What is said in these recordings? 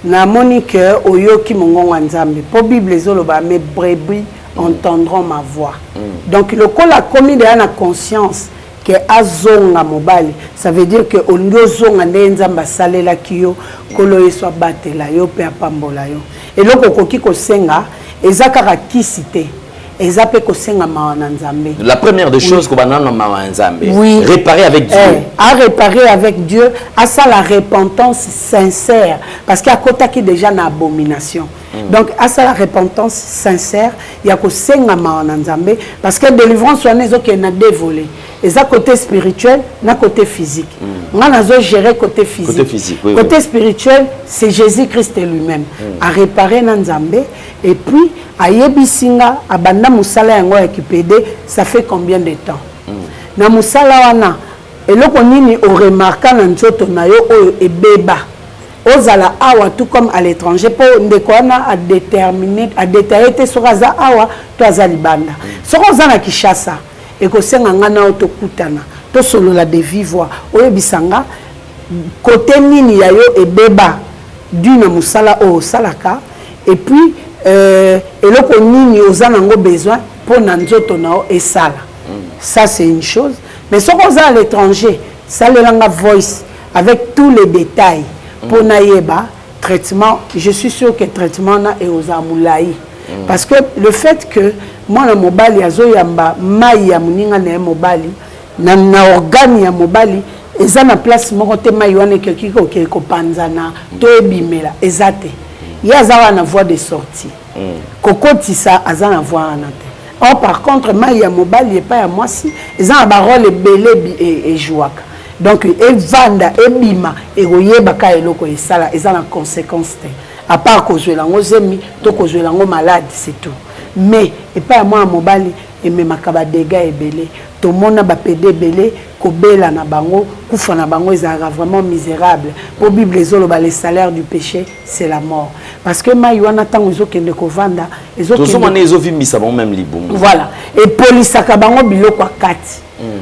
na monique oyoki mongongo nzambe po Bible ezoloba mes brebis entendront ma voix. Donc le col a commis de la conscience que azonga mobali, ça veut dire que olingo zonga nzamba salela kiyo kolo eswa batela yo pe apambola yo. Et loko koki ko senga ezakara kisite. La première des choses que oui. Réparer avec Dieu. À réparer avec Dieu, à ça la repentance sincère. Parce qu'il y a côté qui déjà une abomination. Donc, à ça la repentance sincère, il y a que senga mawananzambe. Parce que délivrance, on est qui est dévolé. Et ça côté spirituel, na côté physique. On a géré côté physique. Côté physique, oui, côté spirituel, c'est Jésus-Christ lui-même. À réparer nanzambe. Et puis, à yebisinga, à banda musala yango ekipede, ça fait combien de temps? Na musala wana, et là qu'on y au remarquant na nzoto na yo oyo ebeba. Ozala awa tout comme à l'étranger pour ndekwana à déterminer, à détailler sur aza awa to azali banda. Soko zana kishasa, et ko senga ngana auto kutana, to solo la de vivre. Oyo bisanga côté nini ya yo ebeba d'une musala o salaka, et puis et là qu'on y a besoin pour nanzoto nao et sala. Ça c'est une chose. Mais si on a à l'étranger, ça le langue voice avec tous les détails pour naïeba traitement. Je suis sûr que traitement na et aux amoulaï. Parce que le fait que moi na mobali azo yamba mai ya muninga na mobali na organe ya mobali eza na place moko te mai wana kekiko keko panzana to ebimela ezate. Il y a une voie de sortie. Kokotisa a une voie en antenne. Or, par contre, il y a mobile, il n'y a pas à moi si. Ils ont un barol et jouaka. Donc, et vanda, et bima, et royebaka et loko et sala, ils ont une conséquence. À part que je l'ai to que je l'ai malade, c'est tout. Mais, et pas à moi, mobile, et même à dégâts et belé. Tout le monde a pédé belé. Kobela na bango, kufa na bango, ils sont vraiment misérables. Pour la Bible, les salaires du péché, c'est la mort. Parce que maïwana tant ils ont kende kovanda, ils ont même libum. Voilà. Et police akabango biloko akati.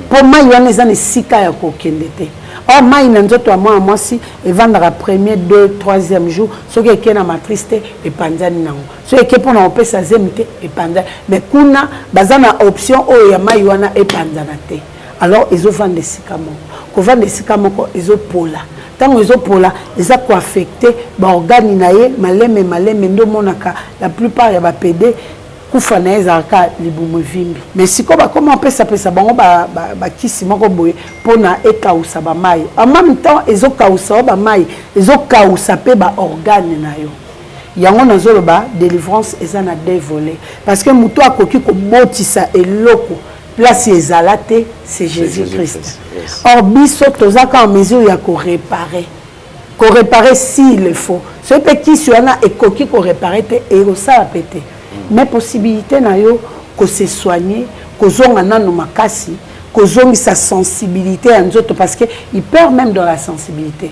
Pour maïwana ils ont sika ya kokendete. Or maïna nzoto moi moi si et vendra premier, 2, 3e jour, ce qui est na matriste et panzani nango. Ce qui est pour na opesa zemite et panzani. Mais kuna bazana option o ya maïwana et panzanate. Alors, ils ont vendu des sycamores. Quand ils ont des sycamores, ils ont pola. Tant ils ont pola, ils ont affecté les organes, la plupart ils ont pédé. Mais si comment on peut s'appeler ça, pour na ekausa ba mai. En même temps, ils ont kausa ba mai, ils ont kausa pe ba organe na yo. Yango nazoloba délivrance ezana dévolé parce que muto akoki ko botisa eloko. Place ezalate, c'est Jésus-Christ. Yes. Or, biso tozaka en mesure ya ko réparer. Ko réparer s'il le faut. Ce petit suana et koki ko réparer te et ça pété. Mais possibilité na yo ko se soigner, ko zonga nanu makasi, ko zongi sa sensibilité en autres parce que il perd même dans la sensibilité.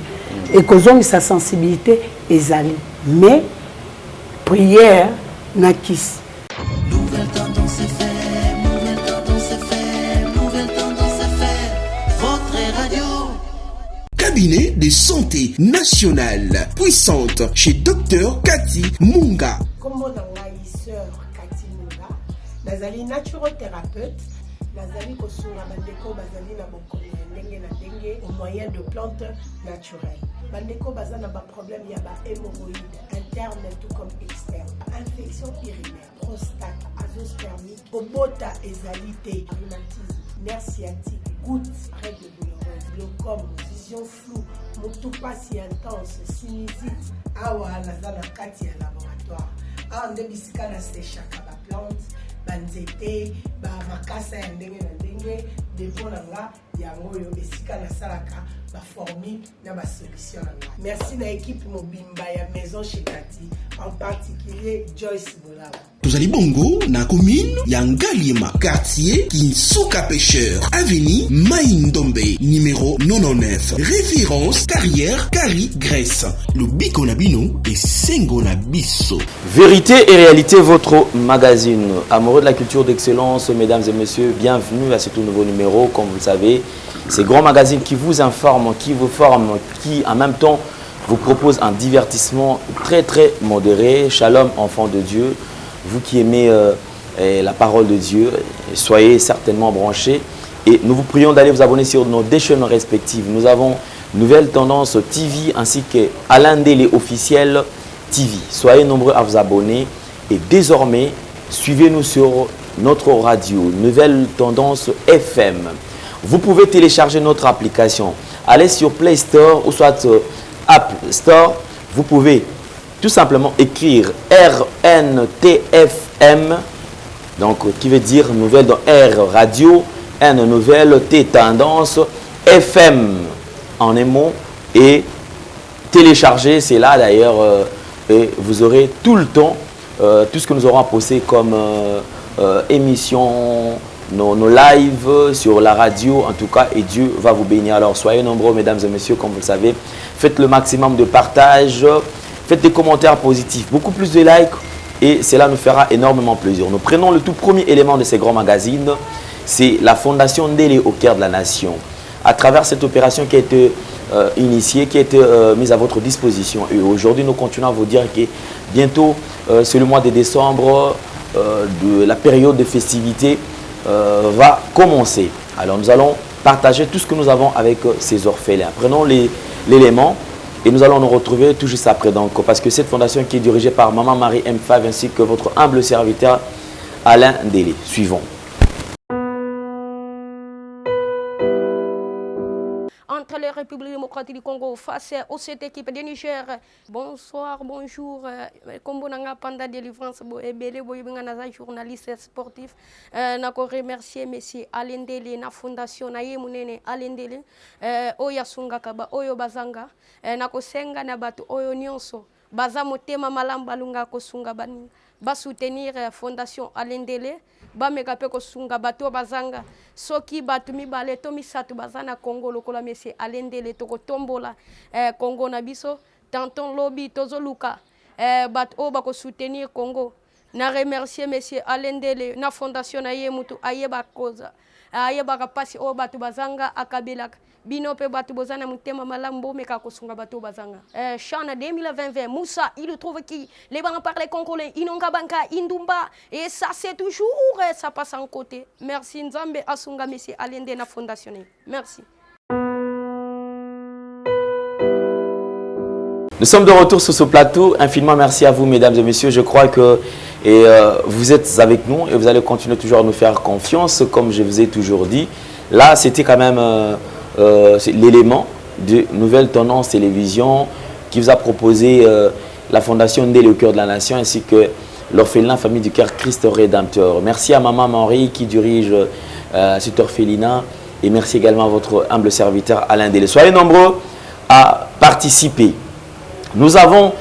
Et ko zongi sa sensibilité ezali. Mais prière na kisi. Nouvelle tendance est faite. Cabinet de santé nationale puissante chez Dr Cathy Munga. Comme on a sœur Cathy Munga, nazali naturothérapeute, nazali kosura bandeko bazali na bokoni ndenge na ndenge au moyen de plantes naturelles. Bandeko bazana ba problème ya ba hémorroïdes interne tout comme externe, infection urinaire, prostate, azoospermie, obota ezalité, rhumatisme, nerf sciatique, gouttes, règles douloureuses, glaucome, vision floue, motopathie intense, sinusite, awa nazana kati ya laboratoire. Awa nde bisika na séchaka ba plante, banzete, ba makasa ya ndenge na ndenge, depo na nga yango yo esika na salaka ba formule na ba solution na nga. Merci na équipe mobimba ya maison chez Cathy, en particulier Joyce Bolaba. Tozali bongo na commune ya Ngaliema, quartier Kinsuka Pêcheur, avenue Maïndombe, numéro 99. Référence carrière Kari Grèce. Le Biko Nabino et Sengo Nabiso. Vérité et réalité, votre magazine. Amoureux de la culture d'excellence, mesdames et messieurs, bienvenue à ce tout nouveau numéro. Comme vous le savez, c'est grand magazine qui vous informe, qui vous forme, qui en même temps vous propose un divertissement très très modéré. Shalom, enfants de Dieu. Vous qui aimez la parole de Dieu, soyez certainement branchés. Et nous vous prions d'aller vous abonner sur nos deux chaînes respectives. Nous avons Nouvelle Tendance TV ainsi que Alain Délé officiel TV. Soyez nombreux à vous abonner. Et désormais, suivez-nous sur notre radio Nouvelle Tendance FM. Vous pouvez télécharger notre application. Allez sur Play Store ou soit App Store. Vous pouvez tout simplement écrire RNTFM, donc qui veut dire nouvelle dans R radio, N nouvelle, T tendance, FM en un mot, et télécharger, c'est là d'ailleurs, et vous aurez tout le temps tout ce que nous aurons à poster comme émission, nos lives sur la radio en tout cas, et Dieu va vous bénir. Alors soyez nombreux mesdames et messieurs, comme vous le savez, faites le maximum de partage, faites des commentaires positifs, beaucoup plus de likes, et cela nous fera énormément plaisir. Nous prenons le tout premier élément de ces grands magazines, c'est la Fondation Ndélé au cœur de la nation. À travers cette opération qui a été initiée, qui a été mise à votre disposition. Et aujourd'hui, nous continuons à vous dire que bientôt, c'est le mois de décembre, de la période de festivité va commencer. Alors nous allons partager tout ce que nous avons avec ces orphelins. Prenons l'élément et nous allons nous retrouver tout juste après. Donc, parce que cette fondation qui est dirigée par Maman Marie M5 ainsi que votre humble serviteur Alain Délé. Suivons. Entre les Républiques démocratiques du Congo face à cette équipe de Niger. Bonsoir, bonjour. Comme vous avez pendant délivrance, journaliste sportif. Je remercie M. Alain Délé, la fondation Alain Délé, Oya Sungakaba, Oyo Bazanga, Nakosenga Nabatu, Oyo Nyonso, Bazamo Tema Malamba Lunga Kosunga Bani, soutenir fondation Alain Délé. Bamekape kosunga bato bazanga soki batu mibale to misatu bazana Congo lokola mesi Alain Délé toko tombola Congo na biso tanton lobby tozoluka bat o bako soutenir Congo na remercier monsieur Alain Délé na fondation na ye mutu ayeba koza ayeba kapasi o batu bazanga akabela bino pe batu bozana mutema malambo meka kosunga bato bazanga Chana 2020 Moussa il trouve qui les bancs parler congolais inonga banka indumba et ça c'est toujours ça passe en côté. Merci Nzambe asunga monsieur Alain Délé na fondation. Merci. Nous sommes de retour sur ce plateau. Infiniment merci à vous, mesdames et messieurs. Je crois que vous êtes avec nous et vous allez continuer toujours à nous faire confiance, comme je vous ai toujours dit. Là, c'était quand même l'élément de Nouvelle Tendance Télévision qui vous a proposé la Fondation Ndélé au cœur de la nation ainsi que l'orphelinat Famille du Cœur Christ Rédempteur. Merci à Maman Marie qui dirige cet orphelinat et merci également à votre humble serviteur Alain Délé. Soyez nombreux à participer. Nous avons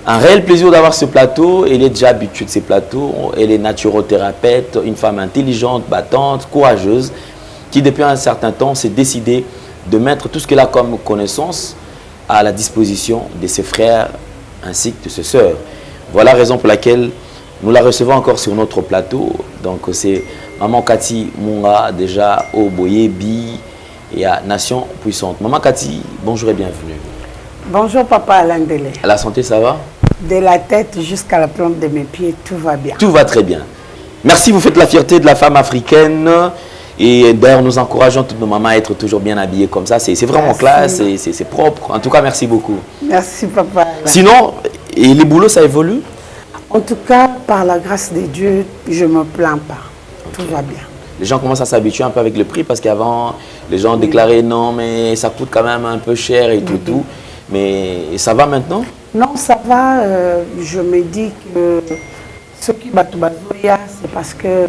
un réel plaisir d'avoir ce plateau. Elle est déjà habituée de ces plateaux. Elle est naturothérapeute, une femme intelligente, battante, courageuse, qui depuis un certain temps s'est décidée de mettre tout ce qu'elle a comme connaissance à la disposition de ses frères ainsi que de ses sœurs. Voilà la raison pour laquelle nous la recevons encore sur notre plateau. Donc c'est Maman Cathy Munga, déjà au Boyebi et à Nation Puissante. Maman Cathy, bonjour et bienvenue. Bonjour Papa Alain Délé. La santé, ça va? De la tête jusqu'à la plante de mes pieds, tout va bien. Tout va très bien. Merci, vous faites la fierté de la femme africaine. Et d'ailleurs, nous encourageons toutes nos mamans à être toujours bien habillées comme ça. C'est vraiment classe, c'est propre. En tout cas, merci beaucoup. Merci Papa Alain. Sinon, et les boulots, ça évolue? En tout cas, par la grâce de Dieu, je ne me plains pas. Okay. Tout va bien. Les gens commencent à s'habituer un peu avec le prix parce qu'avant, les gens déclaraient non, mais ça coûte quand même un peu cher et tout. Mais ça va maintenant? Non, ça va. Je me dis que ceux qui battent Bazoya, c'est parce que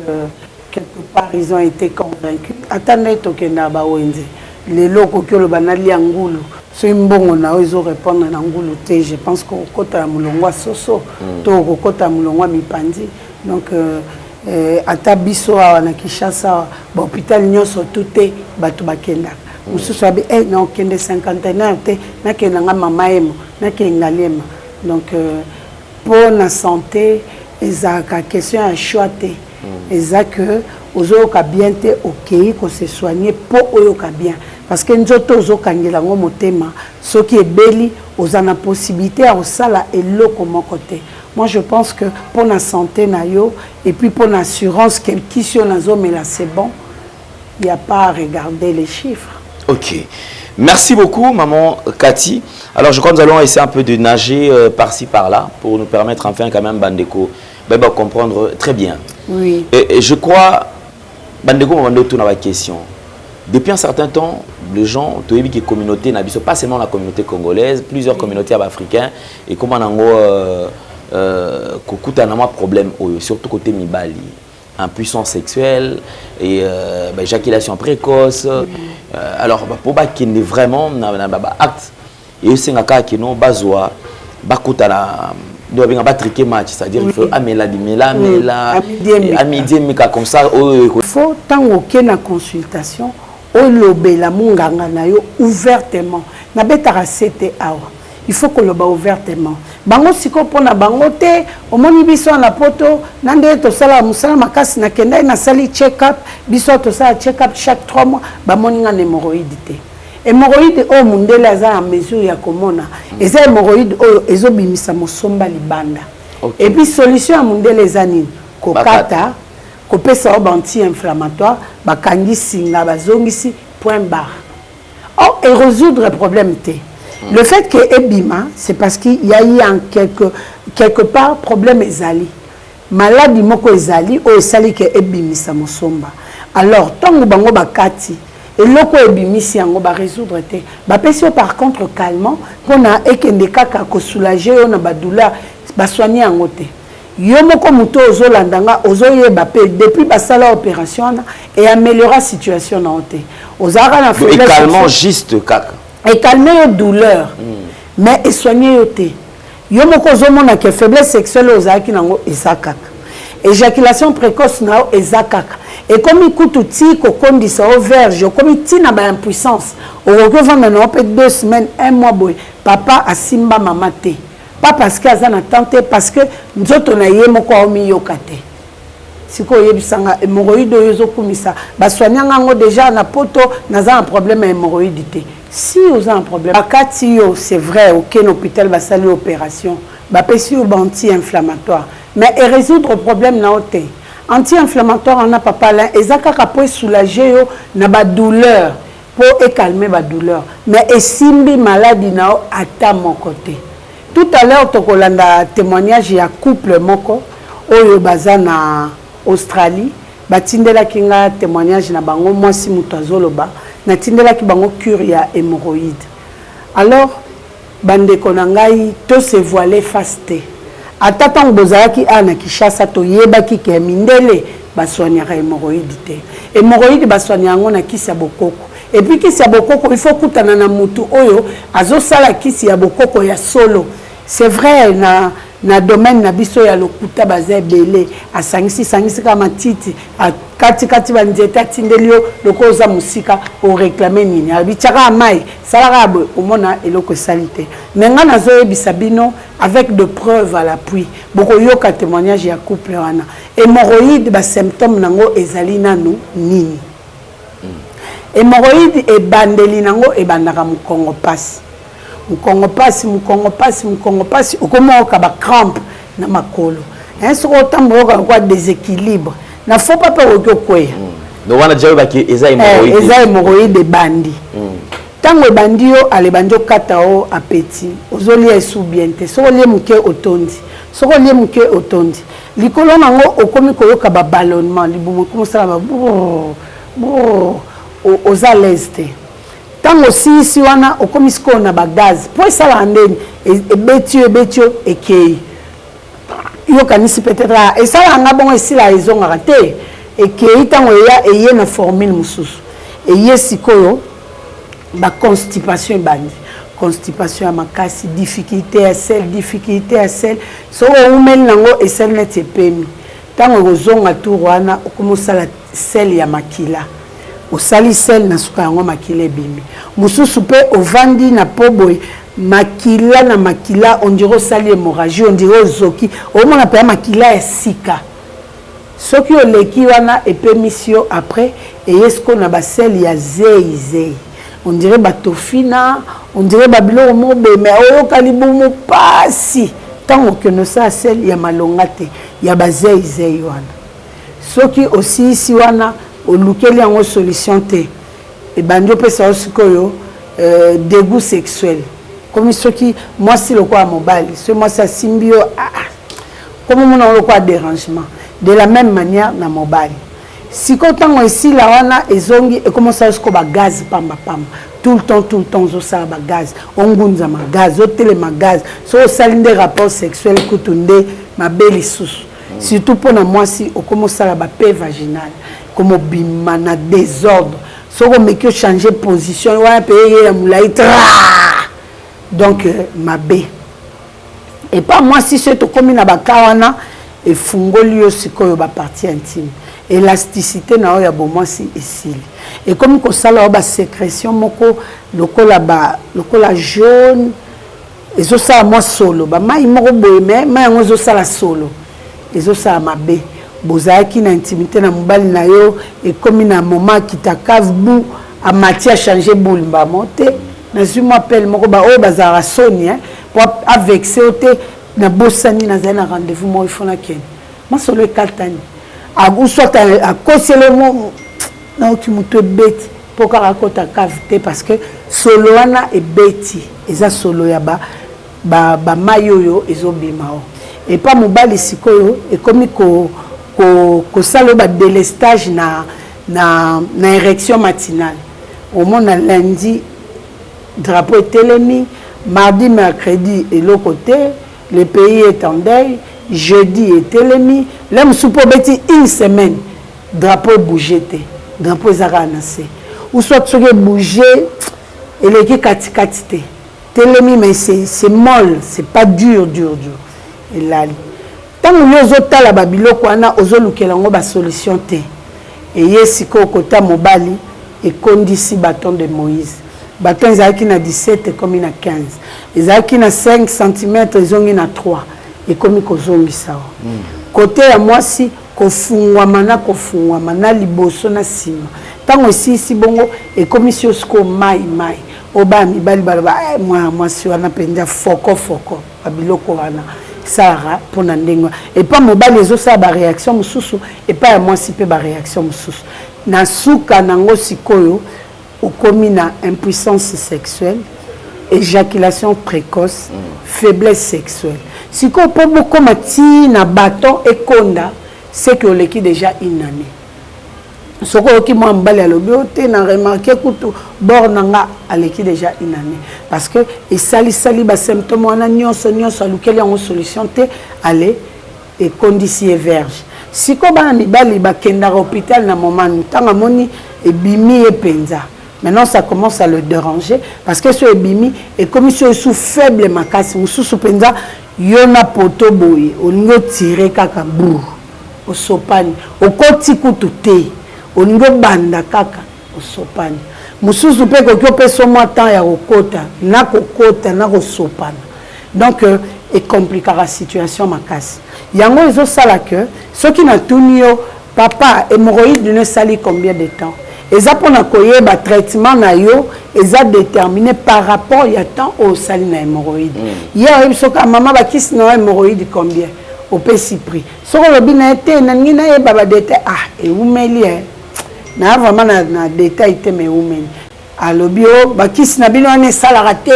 quelque part, ils ont été convaincus. Attendez, Tokenaba Wenze. Les locaux qui ont banali Angoulou. C'est un bon on ils ont répondu à Angoulou. Je pense qu'au côté de Moulongwa Soso, au côté de Moulongwa Mipandi. Donc, à Tabiso, à Nakishasa, l'hôpital Nyoso, tout est Batubakenda. Nous sommes non, qu'il y a 51 donc, pour la santé, il y a une question à choix. Il y a que aux autres bien OK, qu'on se soigner pour eux bien. parce que nzoto ozokangela ngo motema soki ebeli ozana possibilité ya osala eloko moko te. Moi je pense que pour la santé na yo et puis pour l'assurance qui si on a zone là c'est bon, il n'y a pas à regarder les chiffres. Ok, merci beaucoup maman Cathy. Alors je crois que nous allons essayer un peu de nager par-ci par-là pour nous permettre enfin quand même Bandeko de comprendre très bien. Oui. Et je crois Bandeko m'a demandé toute la question. Depuis un certain temps, les gens, tu as vu que communauté, pas seulement la communauté congolaise, plusieurs communautés africaines et comment on a un problème surtout côté Mibali. Impuissance sexuelle et éjaculation précoce. Alors, pour qu'il y ait vraiment un acte, et c'est un cas qui nous besoin de triquer match, c'est-à-dire il faut à midi, comme ça. Il faut tant aucune consultation, la munganga na yo ouvertement. Na betara c'était awa. Il faut que le bas ouvertement. Bango siko pona bango te, omoni biso na poto, nande to sala musala makasi na kenda na sali check-up, biso to sala check-up chaque 3 mois, ba moninga hémorroïde te. Hémorroïde o mundele aza en mesure ya komona. Eza hémorroïde o ezobimisa mosomba libanda. Et puis solution ya mundele ezani kokata, kopesa o anti-inflammatoire, bakangi singa bazongisi point barre. Oh, et résoudre le problème te. Le fait que Ebima, c'est parce qu'il y a eu en quelque part problème ezali. Maladie moko ezali o esali que ebimisa mosomba. Alors, tant que bango bakati, et loko ebimisi yango ba résoudre te. Ba pesio par contre calmement, pona ekende kaka ko soulager on ba douleur, ba soigner yango te. Yo moko muto ozolandanga ozoyeba pe depuis basala opération et améliorer situation na te. Ozara na et calmement juste kaka. Et calmer les douleurs, mais et soigner les thé. Yo moko zomona que faiblesse sexuelle aux aki nango ezakaka. Éjaculation précoce nao ezakaka. Et comme il coûte outil ko kondisa au verge, comme il tina ba impuissance, au recouvre maintenant peut 2 semaines, 1 mois boy. Papa a simba mama te. Pas parce que azana tante parce que nzoto na ye moko omi yokate. Siko yebisanga hémorroïde yozo kumisa. Ba soignanga ngo déjà na poto naza un problème hémorroïde te. Si vous avez un problème, c'est vrai, aucun hôpital va saluer l'opération, va passer au anti-inflammatoire. Mais résoudre le problème, anti-inflammatoire, on n'a pas parlé, et ça peut soulager la douleur, pour calmer la douleur. Mais si une maladie, à mon côté. Tout à l'heure, tu as un témoignage, il y a un couple moko, au bazana Australie, batindela kinga témoignage na bango moi si mutazoloba na tindela ki bango cure ya hémorroïde. Alors bande konangai to se voiler fasté. Atata ngozaki ana kishasa to yebaki ke mindele baswanyaka hémorroïde te. Hémorroïde baswanyango na kisi ya bokoko. Et puis kisi ya bokoko il faut kutana na mutu oyo azosala kisi ya bokoko ya solo. C'est vrai na domaine na biso ya lokuta baza belé asangisi kama titi kati banzeta tindelio lokoza musika o réclamer nini abitaka mai salaka bo omona eloko salite menga nazo yebisa bino avec de preuves à l'appui boko yoka témoignage ya couple wana hémorroïde ba symptômes nango ezali nanu nini hémorroïde e bandeli nango e bandaka mukongo pasi Mukongo pasi, au comment on a crampe na makolo. Un sur autant quoi déséquilibre. Na faut pas peur que quoi. Donc on a déjà eu que eza hémorroïde. Eza hémorroïde de bandi. Tango bandi yo ale banjo katao appétit. Ozoli esu bien te. So lié muke otondi. So lié muke otondi. Likolo nango okomi koyoka ba ballonnement libumo comme ça ba aux à l'aise. Tant aussi si wana okomisko na bagaz pour ça la ndeni et betio et kei yo kanisi peut-être et ça la ngabon ici la raison raté et kei tango ya et yé na formule mususu et yé sikoyo ba constipation bandi constipation makasi difficulté à sel so umel nango et sel net epemi tango ozonga tour wana okomosala sel ya makila au sali sel na suka yango makila ebimi mususu pe ovandi na poboy makila na makila on dirait sali hémorragie on dirait zoki au mona pe makila ya sika soki oleki wana epemisio après et est-ce qu'on a ba sel ya zei on dirait batofina, on dirait babilo mobe, mais oyo kalibumu pasi. Tant que nous ça celle il y a malongate, il y a bazei zei wana. Ce qui aussi ici wana au lukeli en solution té. Et bandio peut ça aussi koyo dégoût sexuel. Comme ceux qui moi si le quoi mobile, ce moi ça symbio comme on a le quoi dérangement. De la même manière na mobile. Si quand on ici la wana ezongi et comment ça jusqu'au gaz pamba tout le temps zo ça ba gaz ongunza ma gaz hôtel ma gaz so saline des rapports sexuels kutunde ma belle sous surtout pour moi si au comment ça la ba paix vaginale comme bimana désordre so comme que changer position ouais payer la moulaïtra donc ma bé et pas moi si c'est au comme na ba kawana et fungoli aussi ko ba partie intime. Élasticité na oya bon moi si ici et comme ko sala ba sécrétion moko lokola jaune ezo sala moi solo ba mai moko boye mais mai ngozo sala solo ezo sala mabe bozaki na intimité na mobali na yo et comme na moment qui ta cave bou a matière changer boule ba monter na je m'appelle moko ba o bazara soni pour avec c'est na bosani na zana rendez-vous moi il faut na ken moi solo kaltani à soit à cause le mot non qui me te bête pour qu'à raconter cavité parce que solo wana est bêti et ça solo ya ba mayoyo ezobimao et pas mobali sikoyo et comme ko salo ba délestage na érection matinale au monde lundi drapeau télémi mardi mercredi et l'autre côté le pays est en deuil. Jeudi et télémi, l'homme soupe une semaine, drapeau bougé, drapeau zaranase. Ou soit tu veux bouger et les kati télémi mais c'est molle, c'est pas dur. Et là, tant que nous autres la babilo kwana ozolu kelango ba solution té. Et yesiko kota mobali et condici bâton de Moïse. Bâton ezaki na 17 comme na 15. Ezaki na 5 cm, ezongi na 3. Et comme kozongi sawa côté à moi si kofungwa na liboso na sima tango si bongo et comme si osko mai oba mi bali moi si wana penja foko abiloko wana sara pona ndengwa et pas mobali ezo sa ba réaction mususu et pas à moi si pe ba réaction mususu na suka nango sikoyo okomi na impuissance sexuelle, éjaculation précoce, faiblesse sexuelle. Si on peut beaucoup mati na bâton et konda, c'est que l'équipe déjà une année. Ce qui m'a emballé à l'obioté, n'a remarqué que tout bord n'a à l'équipe déjà une année. Parce que et sali bas symptômes on a nion à lequel on solution té aller et condition vierge. Si on a mis bali ba kenda hôpital na moment tant moni et bimi et penza. Maintenant, ça commence à le déranger parce que ce bimi est comme si sous faible makas, sous penza, yona poto boy, on y tiré kaka bou, au sopani, au koti kutute, on y banda kaka, au sopani. Mususu pe ko pe so temps ya kokota, na kokota na ko sopana. Donc et compliquera la situation makas. Yango ezo sala que ceux qui n'a tout nio papa hémorroïde ne sali combien de temps. Et ça pour nakoye ba traitement na yo et ça déterminé par rapport il y a temps au sali na hémorroïde. Hier so ka maman ba kis na hémorroïde combien au petit prix. So ko lobi na été na ngina e baba détail et umeli na vraiment na détail te me umeli. A lobi o ba kis na bino ne sala raté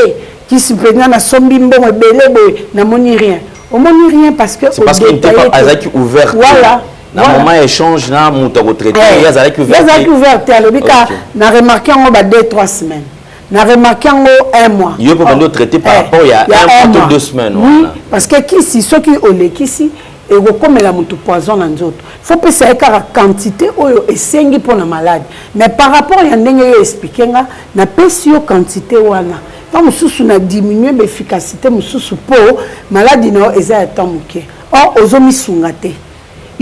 qui se président na sombi mbongo belé boy na moni rien. On moni rien parce que c'est parce qu'il n'était pas azaki ouvert. Voilà. Na moment échange na muta retraité ya zalaki ouvert. Ya zalaki ouvert à l'obika na remarqué en bas 2-3 semaines. Na remarqué en 1 mois. Il peut pas traiter par rapport il y a 1 mois 2 semaines. Oui, parce que ici ceux qui ont les ici et comme la mutu poison dans d'autres. Faut pas ça la quantité oyo esengi pour la malade. Mais par rapport ya ndenge yo expliquer nga na pesi yo quantité wana. Tant mususu na diminuer l'efficacité mususu po maladie no eza temps muke. Or ozomi sungate.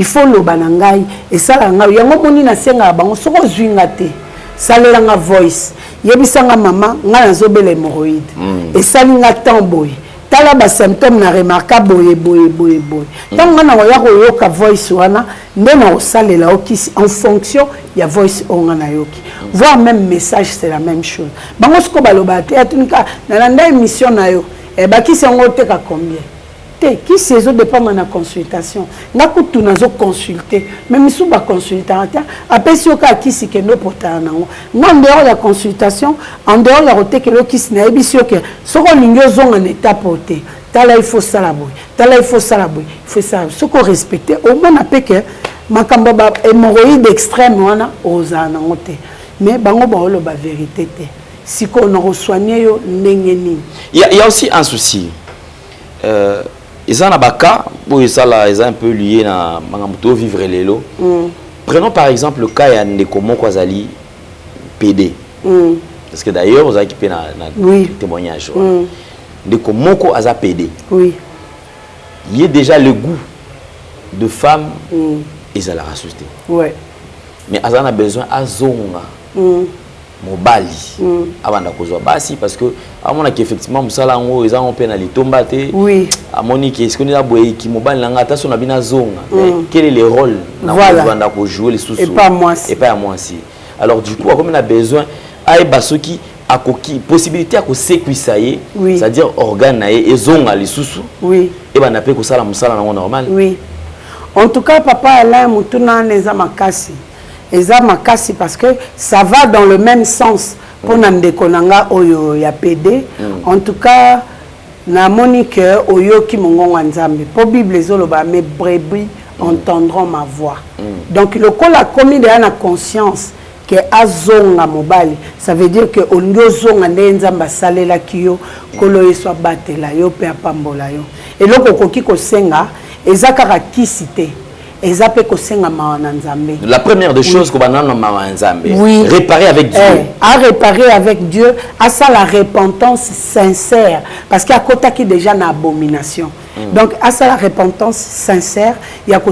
Il faut le banangai et ça la ngai yango moni na senga bango soko zwingate salela nga voice yebisanga mama nga nazobela hémorroïde et salinga tamboy ta tala ba symptôme na remarka boye. Tant on a yoka voice wana ndena osalela okisi en fonction ya voice on a yoki. Voir même message c'est la même chose. Bango sko baloba te atunika na landa émission na yo e ba kisi ngo te ka combien. Qui ces autres dépendent de la consultation. N'a pas tout nazo consulter. Même si on va consulter, après si on a qui c'est que nous portons non en dehors de la consultation, en dehors de la route que l'on qui se n'a pas sûr que ce qu'on l'ignore sont en état porté. Là il faut ça la bouille. Là il faut ça la bouille. Il faut ça. Ce qu'on respecte, au moins on a que ma cambaba hémorroïde extrême on a aux anote. Mais bango baolo ba vérité. Si qu'on a soigné yo n'engeni. Il y a aussi un souci. Ils ont un cas, ils sont un peu liés à vivre les lots. Prenons par exemple le cas de Ndeko Kwazali PD. Parce que d'ailleurs, vous avez équipé un témoignage. Ndeko Moko Aza PD. Oui. Il y a déjà le goût de femme, ils ont la racheté. Oui. Mais ils ont besoin de zonga. Mobali avant d'accoucher basi parce que à mon avis effectivement musala ngo ils ont peine à les tomber oui à mon avis est-ce qu'on est aboyé qui mobali langa ta son abina zonga quel est le rôle na voilà pour jouer les sous-sous et pas moi si alors du coup comme on a besoin ay basoki akoki possibilité à ko sécuisayer c'est-à-dire organe na et zonga les sous-sous oui et ben appelle ko sala musala na normal oui en tout cas papa Alain mutuna neza makasi Eza makasi parce que ça va dans le même sens pour Ndeko nanga oyo ya PD. En tout cas, na monique oyo ki mongonga nzambe. Pour Bible ezoloba mes brebis entendront ma voix. Donc le col a commis de la conscience que azonga mobali, ça veut dire que ongo zonga nzamba salela kiyo kolo eswa batela yo pe apambola yo. Et loko koki ko senga ezakara kisite. La première des choses qu'on va réparer avec Dieu. À réparer avec Dieu, à ça la repentance sincère. Parce qu'il y a côté qui déjà une abomination. Donc, à ça la repentance sincère, il y a que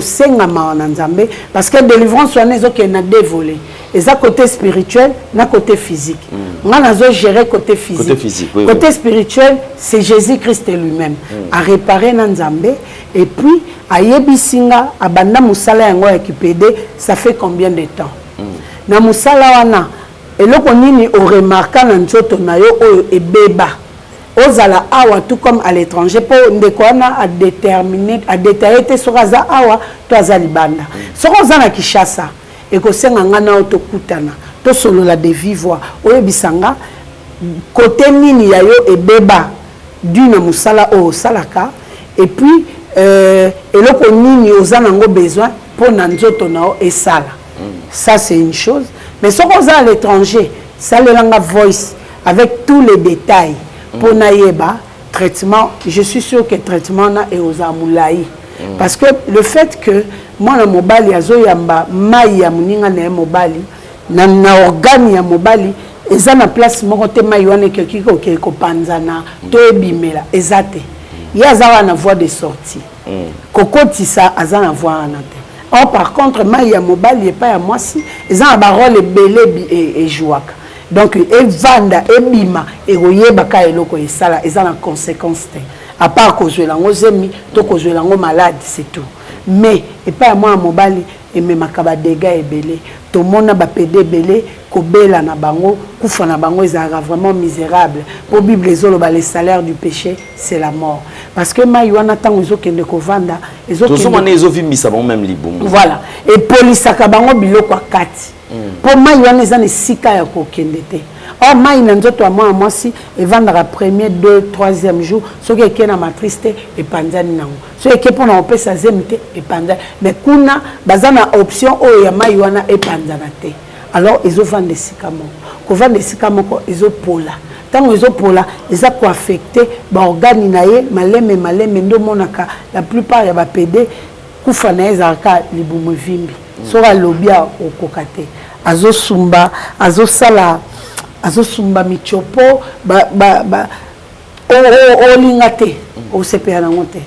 parce que délivrance soit a dévolé. Et ça côté spirituel, na côté physique. On a géré côté physique. Côté spirituel, c'est Jésus-Christ lui-même. À réparer Nzambe et puis à yebisinga abanda musala yango ekipede ça fait combien de temps na musala wana eloko nini o remarka na nzoto na yo oyo ebeba ozala awa tout comme à l'étranger pour ndeko wana a déterminer a détailler sur aza awa to aza libanda soko zana Kishasa ekosenga ngana otokutana to solo la de vivre oyo bisanga côté nini ya yo ebeba d'une musala o salaka et puis eloko nini ozanango besoin pour nanzoto nao et sala. Ça c'est une chose. Mais ce qu'on a à l'étranger, ça le langue voice avec tous les détails pour naïeba traitement. Je suis sûr que traitement na et aux amoulaï. Parce que le fait que moi la mobali azo yamba mai ya muninga na mobali na organe ya mobali eza na place moko te mai wana kekiko ko panzana to ebimela ezate. Il y a une voie de sortie. Kokotisa a une voie en tête. Or, par contre, il y a mobile, il n'y a pas à moi si. Ils ont un barol et belé et jouaka. Donc, et vanda, et bima, et roye baka et loko et sala, ils ont la conséquence. À part que je l'ai zemi, que je l'ai malade, c'est tout. Mais, et pas à moi à mobile, et même à kaba dégâts et belé. Tout le monde a pédé belé. Kobela na bango, kufa na bango, ils sont vraiment misérables. Pour Bible, les salaires du péché, c'est la mort. Parce que maïwana tango ils ont kende kovanda, ils ont même libum. Voilà. Et police akabango biloko akati. Pour maïwana ils ont des sika ya kokendete. Or maïna nzoto à moi si et vendre premier, 2, 3e jour, ce qui est na matriste et panzani nango. Ce qui est pour na opesa zemite et panzani. Mais kuna bazana option o ya maïwana et panzanate. Alors, ils ont vendu des sikamo. Quand ils vendent des sikamo, ils ont pola. Tant qu'ils ont pola, ils ont affecté, organes naé, malem, ndo monaka. La plupart y a pas pédé. Koufana ezarka libumu vimbi. Sora lobia au kokate. Azo sumba michopo o lingate o sepea na ngote.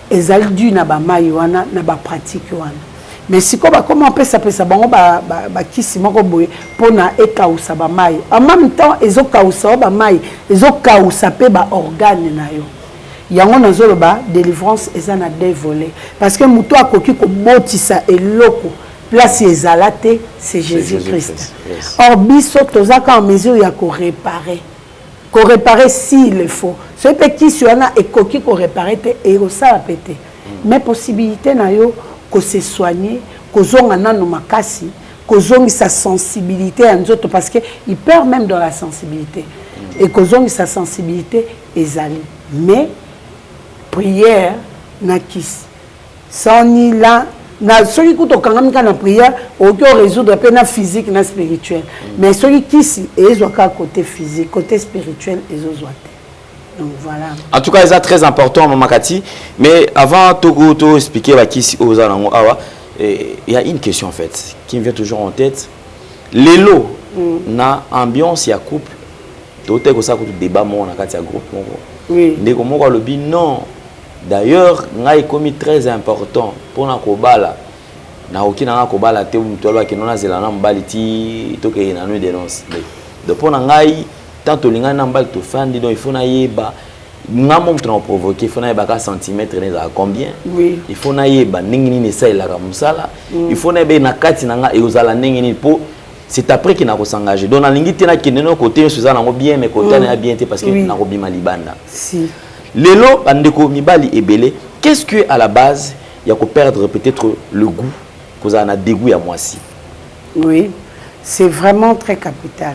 Ezali du na ba maywana na ba pratique wana. Mais si comment on peut s'appeler ça kisi moko boye pona ekausa ba mai en même temps ezo kausa ba mai ezo kausa pe ba organe na yo yango nazoloba délivrance eza na deux volets parce que muto akoki kobotisa eloko place ezalate c'est Jésus-Christ. Yes. Or biso tozaka en mesure ya réparer s'il le faut. Ce petit suana ekoki ko réparer te et ça pété. Mais possibilité na yo ko se soigner, ko zonga nanu makasi, ko zongi sa sensibilité en autres parce que il perd même dans la sensibilité. Et ko zongi sa sensibilité ezali. Mais prière na kisi. Sans ni là na celui qui tokangami na prière aucun résoudre peine physique na spirituel mais celui qui si ezoka côté physique côté spirituel ezozoate. Donc voilà. En tout cas, c'est très important, Maman Cathy. Mais avant de expliquer aux awa, il y a une question en fait qui me vient toujours en tête. L'élo, na ambiance ya couple, tout est comme ça que débat mon na Cathy groupe. Oui. Dès que moi le bi non. D'ailleurs, ngai commis très important pour na kobala. Na okina kobala te mutolo ki nona zelana mbali ti to ke na nous dénonce. Donc pour ngai tant to linga na mbali to fandi donc il faut na yeba ngamo mtona provoquer il faut na yeba ka centimètre à combien. Oui. Il faut na yeba ningini ne sa ila ka musala. Il faut na yeba na kati na nga e ozala ningini po c'est après qu'il n'a pas s'engager. Donc na lingi te na kineno côté suzana ngo bien mais côté na bien te parce que na ko bima libanda. Si. Lelo bandeko mibali ebele, qu'est-ce que à la base il y a que perdre peut-être le goût cause on a dégoût à moisi. Oui, c'est vraiment très capital.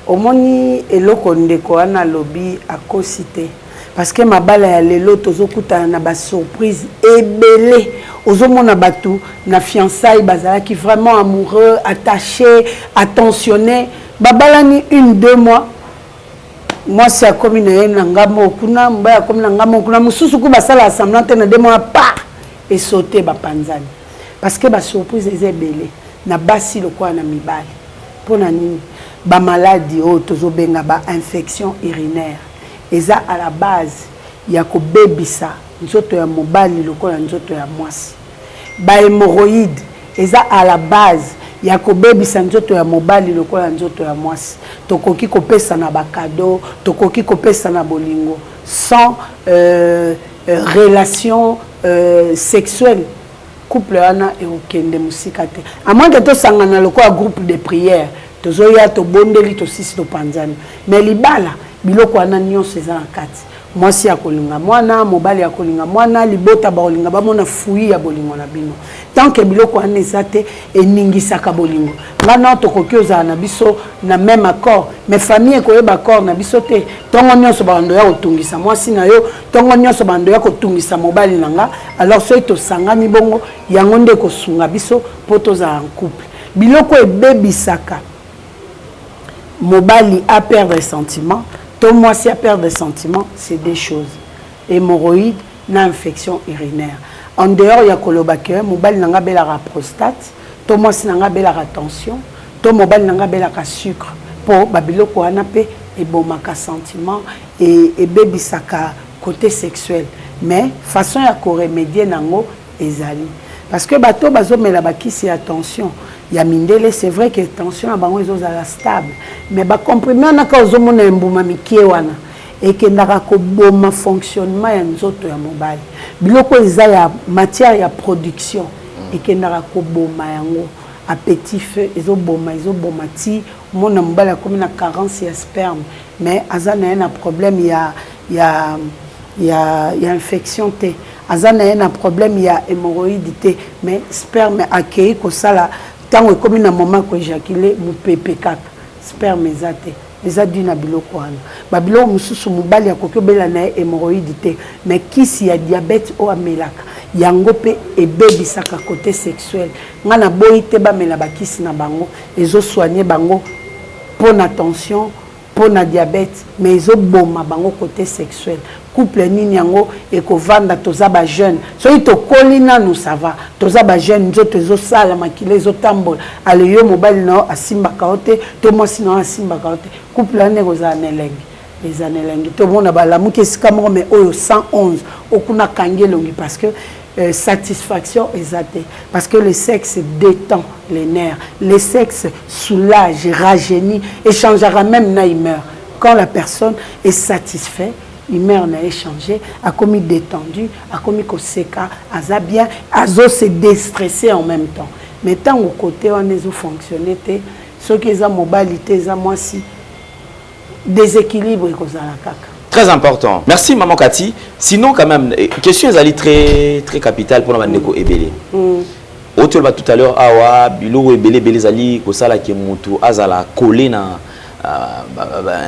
Au moni eloko ndeko ana lobby à cosité parce que ma balle ya lelo tozokuta na ba surprise ebele ozomona batu na fiançailles bazala qui vraiment amoureux, attaché, attentionné, babalani 1-2 mois. Moi c'est à comme une ngamo kuna mbaya comme na ngamo kuna mususu ku basala assemblant na 2 mois pas et sauter ba panzani parce que ba surprise ezebele na basi le kwa na mibali pona nini ba maladie o tozo benga ba infection urinaire eza à la base ya ko bebisa nzoto ya mobali le kwa nzoto ya mwasi ba hémorroïde eza à la base ya ko bebisa nzoto ya mobali lokola nzoto ya mwasi tokoki kopesa na bakado tokoki kopesa na bolingo sans relation sexuelle couple ana et okende musika te à moins que to sangana lokola groupe de prière tozoya to bondeli to sisi to panzani mais libala biloko ana nyonso eza na kati mwasi ya kolinga mwana mobali ya kolinga mwana libota ba kolinga ba mona fui ya bolingo na bino tant que biloko ane zate eningisaka bolingo ngana tokoki ozala na biso na même accord mais famille koyeba accord na biso te tongo nyonso bando ya kotungisa mwasi na yo tongo nyonso bando ya kotungisa mobali nanga alors soki tosangani bongo yango nde kosunga biso po tozala en couple biloko ebebisaka mobali a perdre les sentiments. Toi, moi, si à perdre des sentiments, c'est des choses. Hémorroïdes, infection urinaire. En dehors, il y a kolobake, mobile nanga belara prostate, toi, moi, si nanga belara tension, toi, mobile nanga belara sucre. Pour babilo ko anape et bon maka sentiment et baby saka côté sexuel. Mais façon ya ko remédier nango ezali. Parce que bato bazo mela bakisi attention. Ya mindele c'est vrai que tension bango ezozala stable mais ba comprimé na ka ozomona mbuma mikie wana et que ndaka ko boma fonctionnement ya nzoto ya mobali biloko eza ya matière ya production et que ndaka ko boma yango à petit feu ezoboma ti mona mobali comme na carence ya sperme mais azana na problème ya infection te azana un problème ya hémorroïde te mais sperme accueilli ko sala tant comme un moment que éjaculé mu pepe kaka sperme ezate eza dû na biloko wana babilo mususu mobali akoki obela na hémorroïde te mais kisi ya diabète o amelaka yango pe ebebisaka côté sexuel ngana boyi te bamela bakisi na bango ezo soigner bango pour la tension pour la diabète mais ezo boma bango côté sexuel couple nini yango ekovanda toza ba jeune soki tokolina nous ça va toza ba jeune nzoto ezosala makile ezotambola ale yo mobali na asimbaka ote to mwasi na asimbaka ote couple ane kozala na elengi les années lengi to mona balamuki esika moko mais oyo 111 okuna kangi elongi parce que satisfaction exacte parce que le sexe détend les nerfs le sexe soulage rajeunit et changera même na humeur quand la personne est satisfaite humeur n'a échangé, a commis détendu, a commis koseka, a bien, a se déstresser en même temps. Mais tant au côté on est fonctionné, ce qui est mobilité, moi si déséquilibre et cause à la caca. Très important. Merci Maman Cathy. Sinon quand même, question est très très capitale pour Mandeko Ebele. Tout à l'heure, awa bilo Ebele zali kosala ki mutu azala collé na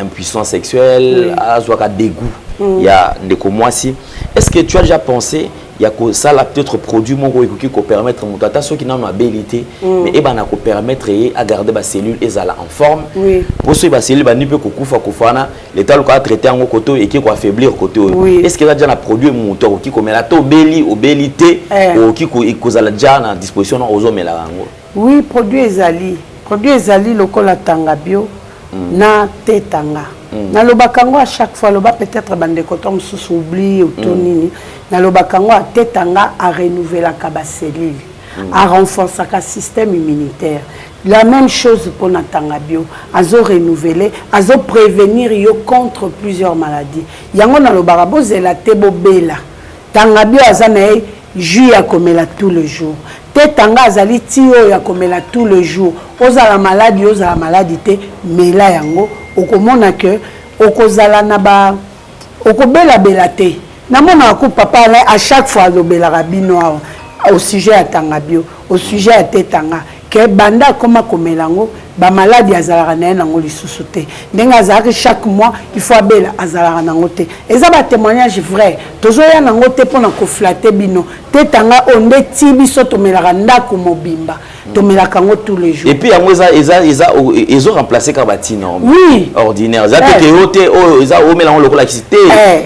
impuissance sexuelle, azwaka dégoût. Il y a ndeko mwasi. Est-ce que tu as déjà pensé il y a ça là peut-être produit mon qui permettre mon tata ceux qui n'ont habilité mais et ben na permettre à garder ba cellule et ça en forme pour ceux ba cellule ba ni peut kufa kufana l'état le traiter en côté et qui ko affaiblir côté est-ce que ça déjà na produit mon moteur qui comme la to beli obélité ou qui ko za la déjà na disposition aux hommes là oui produit ezali lokola tanga bio na tetanga na lobakango à chaque fois loba peut-être bande coton sous oubli ou tonini na lobakango à tetanga à renouveler la cellule à renforcer le système immunitaire la même chose pour natanga bio azo renouveler azo prévenir yo contre plusieurs maladies yango na lobarabo zela tebo bela tanga bio azana jus ya komela tous les jours tetanga azali tio ya komela tous les jours ozala maladie te mela yango okomona que okozala na ba okobela bela te namona ko papa à chaque fois azobela rabino au sujet ya tanga bio au sujet ya tetanga que banda koma komelango ba maladie azalaka na nango lisusu te ndenga azalaka chaque mois il faut abela azalaka nango te eza ba témoignage vrai tozoya nango te pona ko flatter bino tetanga onde ti biso tomelaka ndako mobimba tomelaka ngo tous les jours et puis yango ils ont remplacé kabatino oui ordinaire za te yote o eza o melango lokola kisite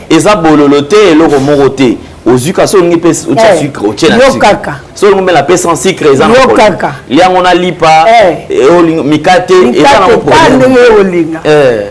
eza bololote eloko morote ozuka so ngi pes o tia sucre o tia na sucre so ngo mela pes sans sucre eza na kaka liango na lipa o mikate eza na problème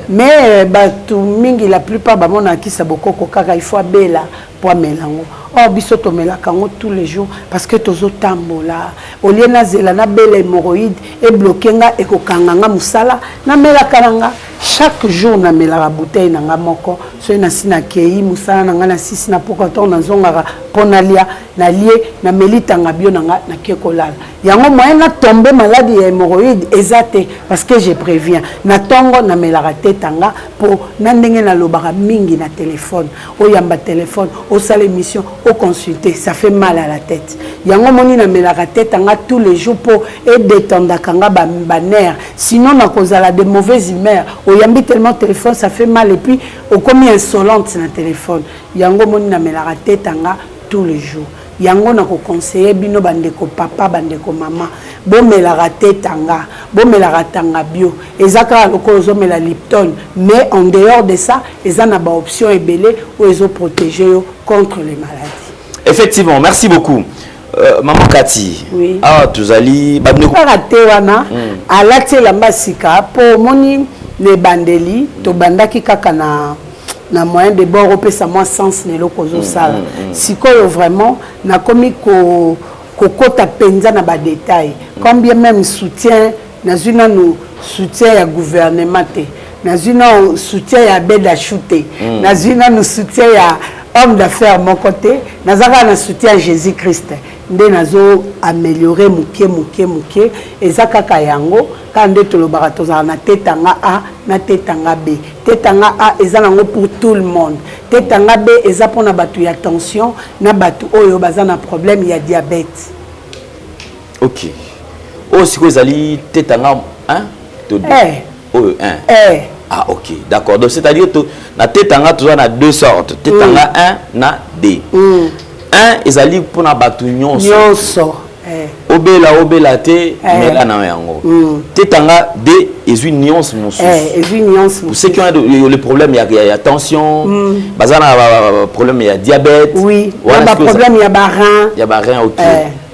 mais batu mingi la plupart ba mona kisa bokoko kaka il faut abela pour melango oh biso to melaka ngo tous les jours parce que tozo tambola olie na zela na belle hémorroïde et bloquer nga e ko kanganga musala na melaka nga chaque jour na melaka bouteille na nga moko so na sina kei musala na nga na sisi na poko to na zonga pona lia na lié na melita nga bio na nga na kekolala yango moyen na tomber maladie ya hémorroïde ezate parce que je préviens na tongo na melaka tetanga pour na ndenge na lobaka mingi na téléphone o yamba téléphone o sala émission au consulter ça fait mal à la tête yango moni na melaka tetanga tous les jours pour et détendre kanga ba nerf sinon na kozala de mauvaises humeurs o yambi tellement téléphone ça fait mal et puis au comme insolente na téléphone yango moni na melaka tetanga tous les jours yango na ko conseiller bino bandeko papa bandeko mama bomelaka tetanga bomelaka tanga bio ezaka lokolo zomela Lipton mais en dehors de ça eza na ba option ebele ou ezo protéger contre les maladies. Effectivement, merci beaucoup. Maman Cathy. Oui. Ah, tu allais bandeko raté wana alati la masika pour moni les bandeli to bandaki kaka na moyen de bord opesa moi sens ne lokozo sala sikoyo vraiment na komi ko kota penza na ba détail combien même soutien na zuna no soutien ya gouvernement te na zuna soutien ya beda shooter na zuna no soutien ya homme d'affaires mon côté na zaka na soutien Jésus-Christ nde nazo améliorer muke ezaka kayango kande to lobaka tozala na tetanga A na tetanga B tetanga A eza nango pour tout le monde tetanga B eza pona batu ya tension na batu oyo baza na problème ya diabète. OK o siko ezali tetanga 1 to 2 oyo 1 ah OK d'accord donc c'est-à-dire to na tetanga toza na deux sortes tetanga 1 na D 1 ezali pona batu nyonso obela te mela na yango tetanga D ezui nuance mosusu pour ceux qui ont le problème il y a tension bazana problème il y a diabète oui ba problème il y a ba rein OK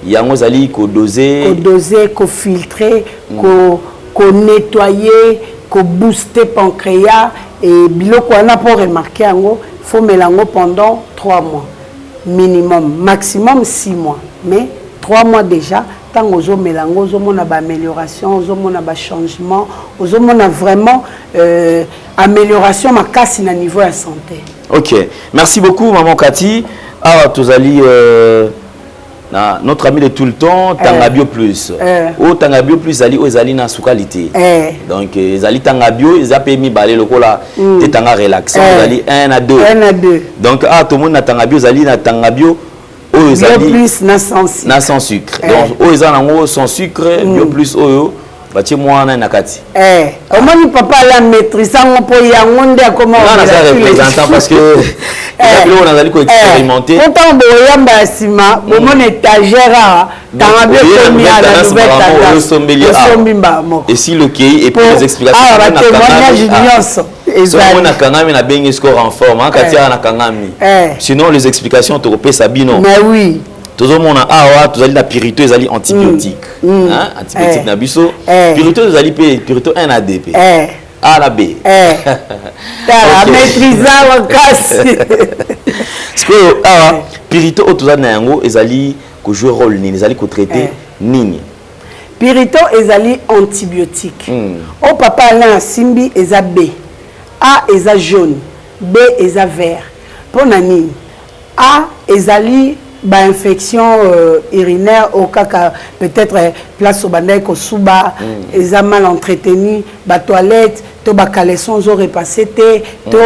yango zali ko doser ko filtrer ko nettoyer ko booster pancréas et biloko wana pour remarquer yango faut melango pendant 3 mois minimum maximum 6 mois mais 3 mois déjà tant aux hommes mélango, aux hommes on a amélioration, aux hommes on a changement, aux hommes on a vraiment amélioration ma casse na niveau de santé. Ok, merci beaucoup maman Cathy. Ah, tous allez notre ami de tout le temps, Tangabio Plus. Au Tangabio Plus, ils allaient dans la qualité. Donc, ils allaient Tangabio, ils ont mis balai le cola, ils tanga relaxant, ils allaient 1 à 2. 1 à 2. Donc, tout le monde na Tangabio, ils allaient na Tangabio. Bio plus na sans sucre. Na sans sucre. Donc, ils allaient sans sucre, bio plus oyo. Bati moi na nakati. Au moins papa la maîtrise on peut y amonde comment on a représentant parce que on a allé expérimenter. Pourtant boyamba sima moment étagère Tangabio commis à la nouvelle tendance. Et si le kei et puis les explications ah ba témoignage nyonso on a kangami na bengi score en forme hein katia na kangami. Sinon les explications te repé sabino. Mais oui. Tout le monde a tous allez la pyrito ils allez antibiotique hein antibiotique na biso pyrito ils allez pyrito 1 à 2 A la B ta maîtriser en casse parce que pyrito tous allez na yango ils allez ko jouer rôle ni ils allez ko traiter nini pyrito ils allez antibiotique au papa là simbi ils a B A ils a jaune B ils a vert pour nani A ils allez ba infection urinaire au cas peut-être place au bandai ko suba ils ont mal entretenu ba toilette to ba caleçon zo repassé te to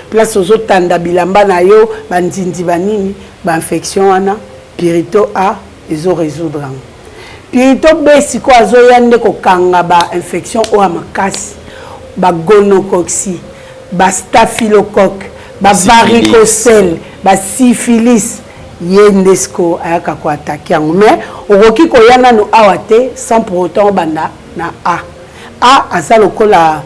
place aux autres tanda bilamba na yo ba ndindi banini ba infection ana pyrito A ils ont résoudre pyrito B siko azo yande ko kanga ba infection o amakasi ba gonocoque ba staphylocoque ba varicocèle ba syphilis yendesko ayaka ko attaquer yango mais okoki koyana no awate sans pour autant banda na A aza lokola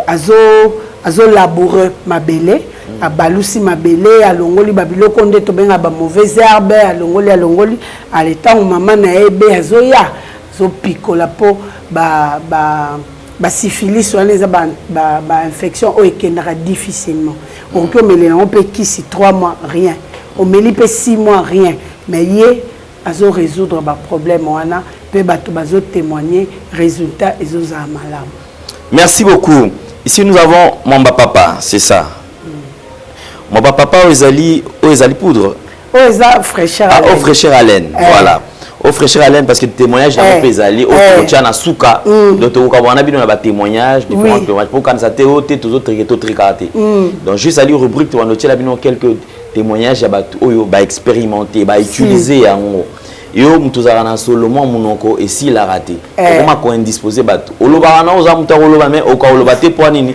azo laboureux mabele abalusi mabele alongoli babiloko nde to benga ba mauvaise herbe alongoli aletango mama na ebe azoya zo pikola po ba syphilis wana eza ba infection o ekendaka difficilement okoki omelela on peut kisi 3 mois rien on me lit 6 mois rien mais yé azo résoudre ba problème wana pe bato bazo témoigner résultat ezo za malamu. Merci beaucoup. Ici nous avons mon papa, c'est ça. Mon papa aux ali poudre. Aux fraîcheur à laine. Aux fraîcheur à laine. Voilà. Aux fraîcheur à laine parce que témoignage dans les ali au tchana souka donc au kabana bino na ba témoignage différents témoignages pour quand ça te oté tous autres tricate. Donc juste ali rubrique tu vas noter là bino quelques témoignages ya ba oyo ba expérimenter ba utiliser yango. Yo mutuzara na Solomon munoko et si la raté comment ko indisposé bato oloba na oza muta oloba mais o ka oloba te pour nini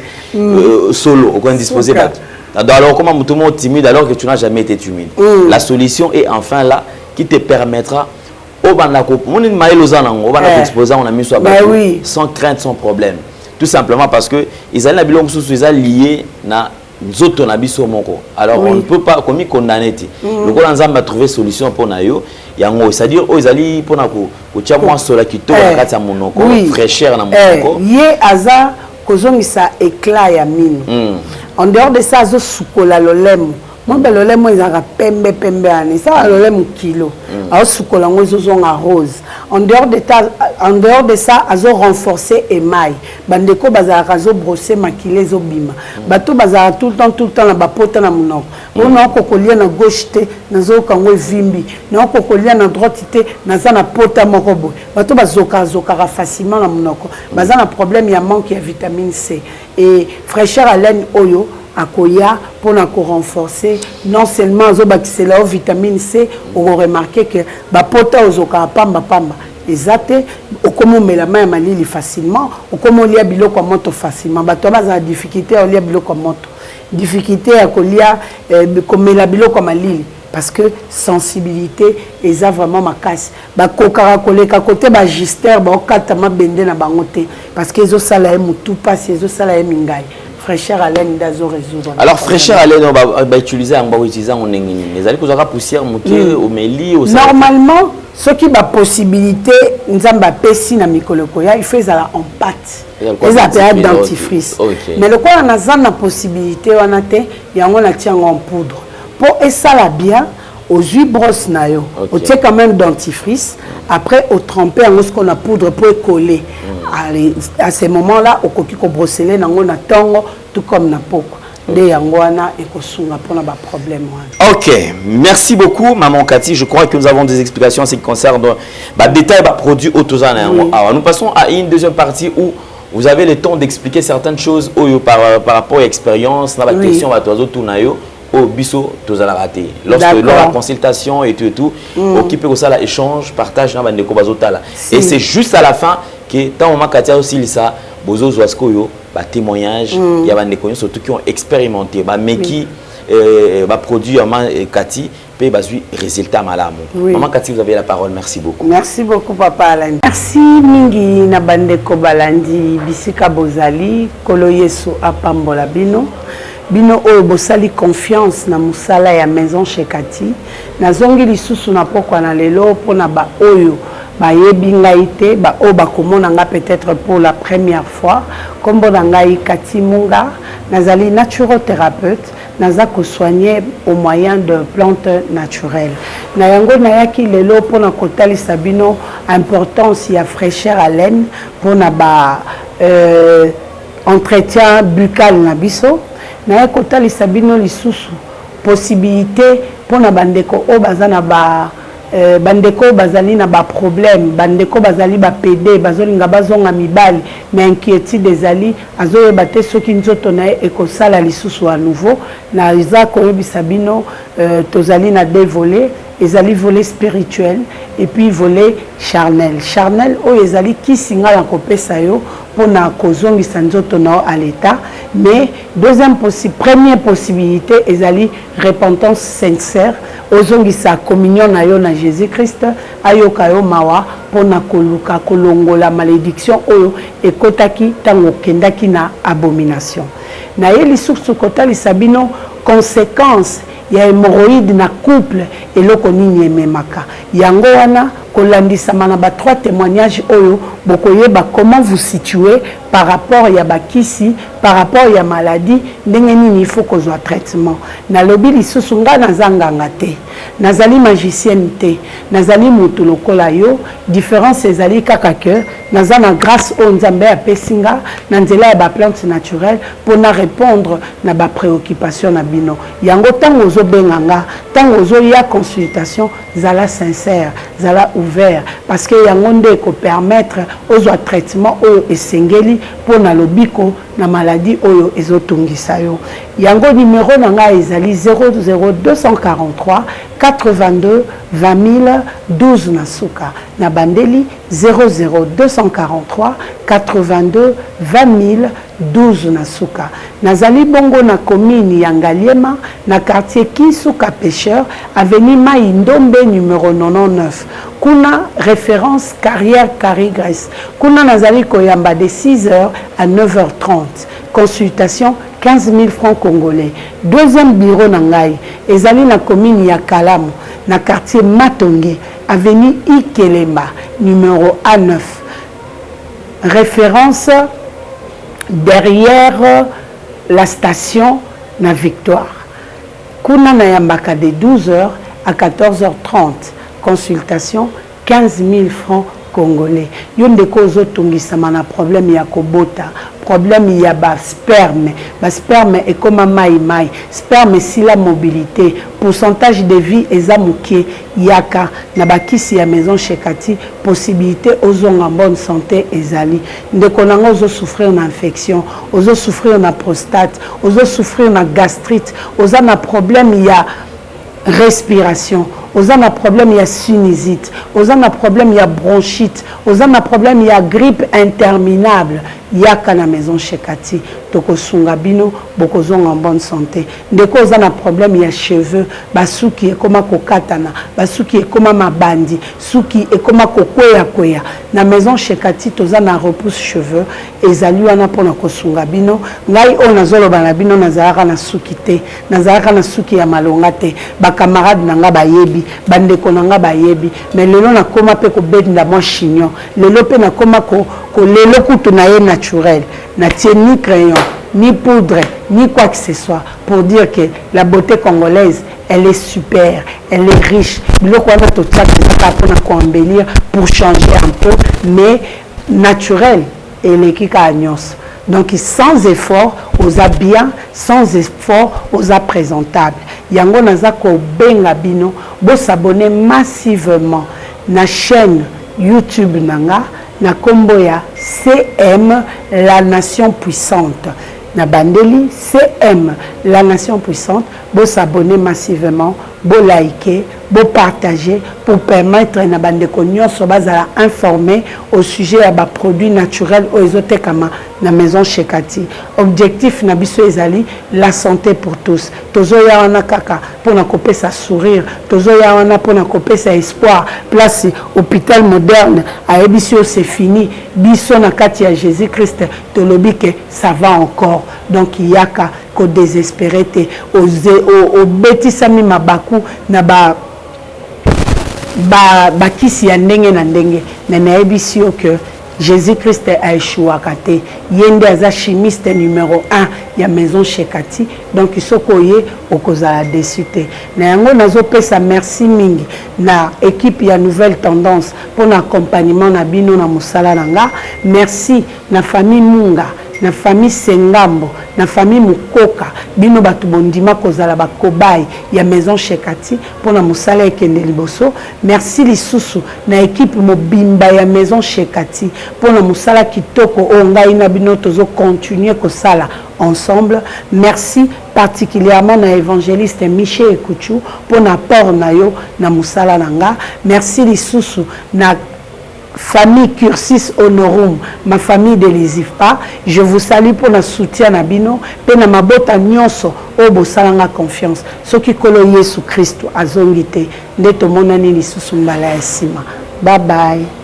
solo o ko indisposé bato alors comment mutumo timide alors que tu n'as jamais été timide la solution est enfin là qui te permettra au bandako moni maïlo zanango au bandako exposer on a mis sur bato sans crainte sans problème tout simplement parce que ils allaient biloko sous ils allaient liés na zoto na biso moko alors on ne peut pas comme condamner le ko nzamba trouver solution pour na yo yango c'est-à-dire aux ali pour na ko tia moi sola ki to na kati ya monoko fraîcheur na monoko ye aza kozongisa éclat ya mine en dehors de ça zo sukola lolemo moi lolemo ezaka pembe ani ça lolemo kilo a sukola ngo zonga rose en dehors de ça azo renforcer émail bandeko bazaka zo brosser maquiller zo bima bato bazaka tout le temps na bapota na monoko on a kokolia na gauche te nazo kango vimbi na kokolia na droite te naza na pota moko boy bato bazoka facilement na monoko baza na problème ya manque ya vitamine C et fraîcheur à laine oyo akoya pour renforcer non seulement la vitamine C on remarqué que bapota ozoka pamba ezate okomo mela ma malili facilement okomo lia biloko moto facilement bato baza difficulté à lia biloko moto difficulté à kolia komela biloko malili parce que sensibilité eza vraiment makasi bakokara koleka côté ba gister ba okata mabende na bangote parce que ezo sala mutu passe ezo sala mingai fraîcheur à laine d'azo résoudre. Alors fraîcheur à laine on va utiliser on nengini les allez causer poussière monter au meli au normalement ce qui ba possibilité nzamba pesi na mikoloko ya il fait ça en pâte les appels dentifrice mais le quoi on a na possibilité on a te yango na tiango en poudre pour et ça la bien aux huit brosses nayo au tient quand même dentifrice après au tremper en ce qu'on a poudre pour coller à ces moments là au coquille ko brosser nango na tongo tout comme na poko de yangwana et ko sunga pour na ba problème. OK, merci beaucoup maman Cathy, je crois que nous avons des explications en ce qui concerne détails produits autozana. Alors nous passons à une deuxième partie où vous avez le temps d'expliquer certaines choses par rapport à l'expérience, dans la question à toi tout nayo au biso tozala raté. Lors de la consultation et tout, occupé au ça échange, partage na bandeko bazotala. Et c'est juste à la fin que tant maman Katia aussi ça bozo zoaskoyo ba témoignage, il y a bandeko surtout qui ont expérimenté ba meki ba produit maman Cathy pe bazui résultat malamu. Maman Cathy, vous avez la parole, merci beaucoup. Merci beaucoup papa Alain. Merci mingi na bandeko balandi bisika bozali kolo yesu apambola bino. Bino oyo bosali confiance na musala ya maison chez Cathy. Nazongi lisusu na pokwa na lelo pona ba oyo ba yebi ngai te ba o ba komona nga peut-être pour la première fois. Kombo na ngai Cathy Munga, nazali naturothérapeute. Naza ko soigner au moyen de plantes naturelles. Na yango na yaki lelo pona kotali sabino importance ya fraîcheur à laine pona ba entretien buccal na biso. Na kotali sabino lisusu possibilité pona bandeko o bazana ba bandeko bazali na ba problème bandeko bazali ba PD bazolinga bazonga mibali mais inquiétude ezali azoye baté soki nzoto na ekosala lisusu à nouveau na iza ko bisabino tozali na deux volets ezali volet spirituel et puis volet charnel o ezali kisinga la kopesa yo pona kozongisa nzoto na à l'état mais première possibilité ezali repentance sincère ozongisa communion na yo na Jésus-Christ ayoka yo mawa pona koluka kolongola malédiction oyo ekotaki tango kendaki na abomination na yeli lisusu kotali sabino conséquence ya hémorroïde na couple eloko nini ememaka yango wana kolandisama na ba trois témoignages oyo bokoyeba comment vous situer par rapport ya bakisi par rapport ya maladie ndenge nini il faut kozwa traitement na lobi lisusu nga nazanganga te nazali magicienne te nazali mutu lokola yo différence ezali kaka ke naza na grâce o nzambe apesinga na nzela ya ba plante naturelle pour na répondre na ba préoccupation na bino yango tango ozobenganga tango ozoya consultation zala sincère zala ouvert parce que yango nde ko permettre ozwa traitement oyo esengeli pour na lobiko na maladie oyo ezotungisa yo yango numéro na nga ezali 00243 82 20 012 na suka na bandeli 00243 82 20 012 na suka nazali bongo na commune ya Ngaliema na quartier Kisuka Pêcheur avenue Maïndombe numéro 99 kuna référence carrière Carrie Grèce kuna nazali koyamba de 6h à 9h30 consultation 15 000 francs congolais. Deuxième bureau nangai ezali na commune ya Kalamu na quartier Matonge avenue Ikelemba numéro A9 référence derrière la station na Victoire kuna na yambaka de 12h à 14h30 consultation 15 000 francs congolais. Yonde kozo tungisa na problème ya kobota, problème ya ba sperme est comme mai, sperme si la mobilité, pourcentage de vie ezamuke yaka na bakisi ya maison chez Cathy, possibilité ozonga en bonne santé ezali. Ndeko nanga ozo souffrir na infection, ozo souffrir na prostate, ozo souffrir na gastrite, oza na problème ya respiration, aux a problème il y a sinusite, aux a problème il y a bronchite, aux a problème il y a grippe interminable. Il y a qu'à la maison chez Cathy, toko sungabino, bokozong en bonne santé. Ndeko aux a problème il y a cheveux, basuki est comme kokatana, basuki est comme ma bandi, suki est comme kokwea. Na maison chez Cathy, toza na repousse cheveux, ezali wana pona kosungabino, ngai ona zolo banabino nazara na suki te, nazara na suki ya malongate, ba camarade nanga bayebi. Bandeko nanga bayebi mais lelo na koma pe ko benda mo chignon lelo pe na koma ko lelo kutu na ye naturel na tie ni crayon ni poudre, ni quoi que ce soit, pour dire que la beauté congolaise, elle est super, elle est riche. Pour changer un peu, mais naturel et l'équipe à Agnos. Donc sans effort, aux bien, sans effort, aux présentables. Yango nazako benga bino, bo s'abonner massivement na chaîne YouTube nanga, na komboya CM la nation puissante. Na bandeli CM la nation puissante, bo s'abonner massivement, bo liker, bo partager pour permettre na bande nyonso bazala informer au sujet ya ba produits naturels au ezotekama na maison Shekati. Objectif na biso ezali la santé pour tous. Tozo ya wana kaka pour na kopesa sourire, tozo ya wana pour na kopesa espoir. Place hôpital moderne a ebisio c'est fini. Biso na kati ya Jésus-Christ tolobi que ça va encore. Donc yaka ko désespéré te au betisami mabaku na bakisi ya ndenge na ndenge na nayebi que Jésus-Christ a échoué à Kate. Yende aza chimiste numéro 1 ya maison Shekati. Donc il faut koye okozala desute. Na yango nazo pesa merci mingi na équipe ya nouvelle tendance pour l'accompagnement na bino na musala nanga. Merci na famille Munga, na famille Sengambo, na famille Mukoka, bino batu bondima kozala ba kobai ya maison Shekati pour na musala ekende liboso. Merci lisusu na équipe mobimba ya maison Shekati pour na musala kitoko ongai na bino tozo continuer kosala ensemble. Merci particulièrement na évangéliste Michel Ekouchou pour l'apport na yo na musala nanga. Merci lisusu na famille Cursis Honorum, ma famille de l'Isifa, je vous salue pour le soutien à Bino, pour na mabota nyonso o bosalanga confiance. Ce qui kolo Yesu Christ azongite, ndeto monani lisusu mbala ya sima. Bye bye.